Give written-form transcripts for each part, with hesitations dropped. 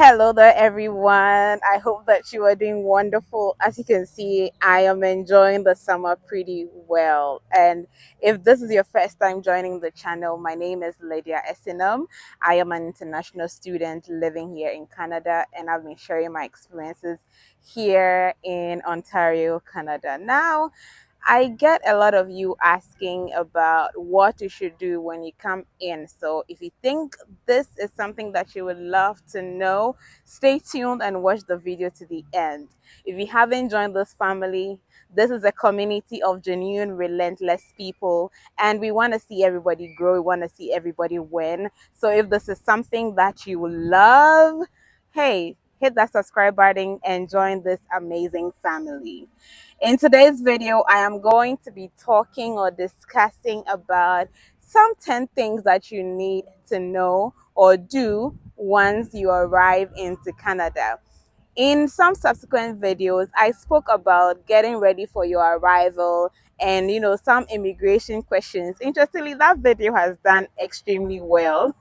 Hello there, everyone. I hope that you are doing wonderful. As you can see, I am enjoying the summer pretty well. And if this is your first time joining the channel, my name is Lydia Essinum. I am an international student living here in Canada, and I've been sharing my experiences here in Ontario, Canada. Now, I get a lot of you asking about what you should do when you come in. So if you think this is something that you would love to know, stay tuned and watch the video to the end. If you haven't joined this family, this is a community of genuine, relentless people, and we want to see everybody grow. We want to see everybody win. So if this is something that you love, hey, hit that subscribe button and join this amazing family. In today's video, I am going to be talking or discussing about some 10 things that you need to know or do once you arrive into Canada. In some subsequent videos, I spoke about getting ready for your arrival and some immigration questions. Interestingly, that video has done extremely well.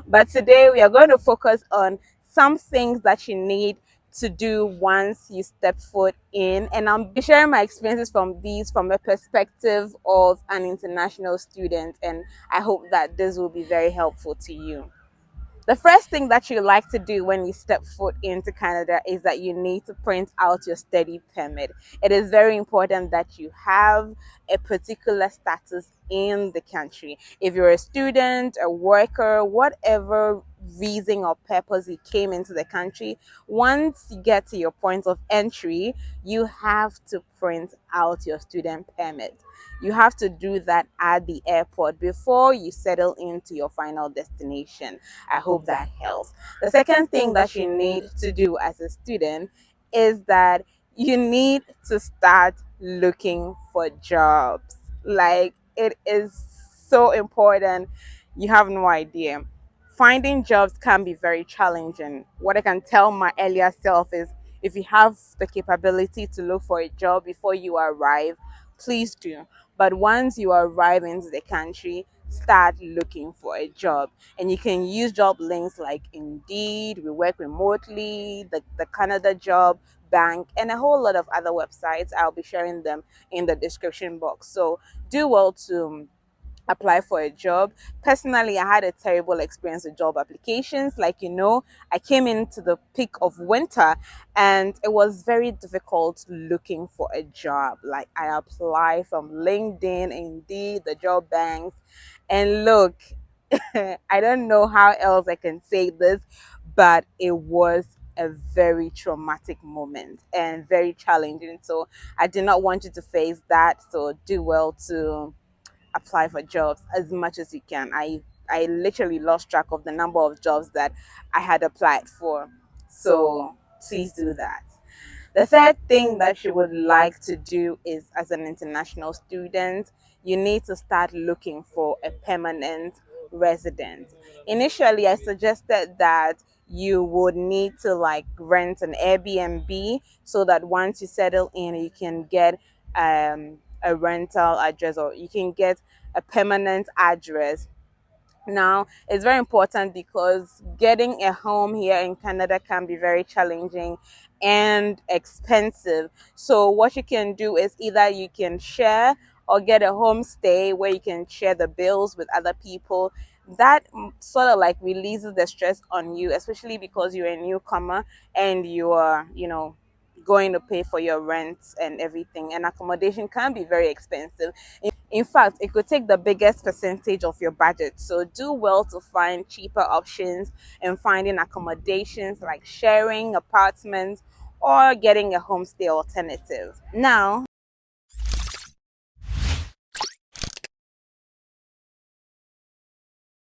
But today we are going to focus on some things that you need to do once you step foot in, and I'm sharing my experiences from these from a perspective of an international student, and I hope that this will be very helpful to you. The first thing that you like to do when you step foot into Canada is that you need to print out your study permit. It is very important that you have a particular status in the country. If you're a student, a worker, whatever reason or purpose you came into the country, once you get to your point of entry, you have to print out your student permit. You have to do that at the airport before you settle into your final destination. I hope that helps. The second thing that you need to do as a student is that you need to start looking for jobs. Like, it is so important. You have no idea. Finding jobs can be very challenging. What I can tell my earlier self is if you have the capability to look for a job before you arrive, please do. But once you arrive into the country, start looking for a job. And you can use job links like Indeed, We Work Remotely, the Canada Job Bank, and a whole lot of other websites. I'll be sharing them in the description box. So do well to apply for a job. Personally, I had a terrible experience with job applications. Like, I came into the peak of winter and it was very difficult looking for a job. Like, I applied from LinkedIn, Indeed, the job banks, and look, I don't know how else I can say this, but it was a very traumatic moment and very challenging. So I did not want you to face that. So do well to apply for jobs as much as you can. I literally lost track of the number of jobs that I had applied for. So please do that. The third thing that you would like to do is, as an international student, you need to start looking for a permanent resident. Initially, I suggested that you would need to like rent an Airbnb so that once you settle in, you can get a rental address, or you can get a permanent address. Now, it's very important because getting a home here in Canada can be very challenging and expensive. So, what you can do is either you can share or get a homestay where you can share the bills with other people. That sort of like releases the stress on you, especially because you're a newcomer and you are, going to pay for your rent and everything. And accommodation can be very expensive. In fact, it could take the biggest percentage of your budget. So do well to find cheaper options and finding accommodations like sharing apartments or getting a homestay alternative. Now,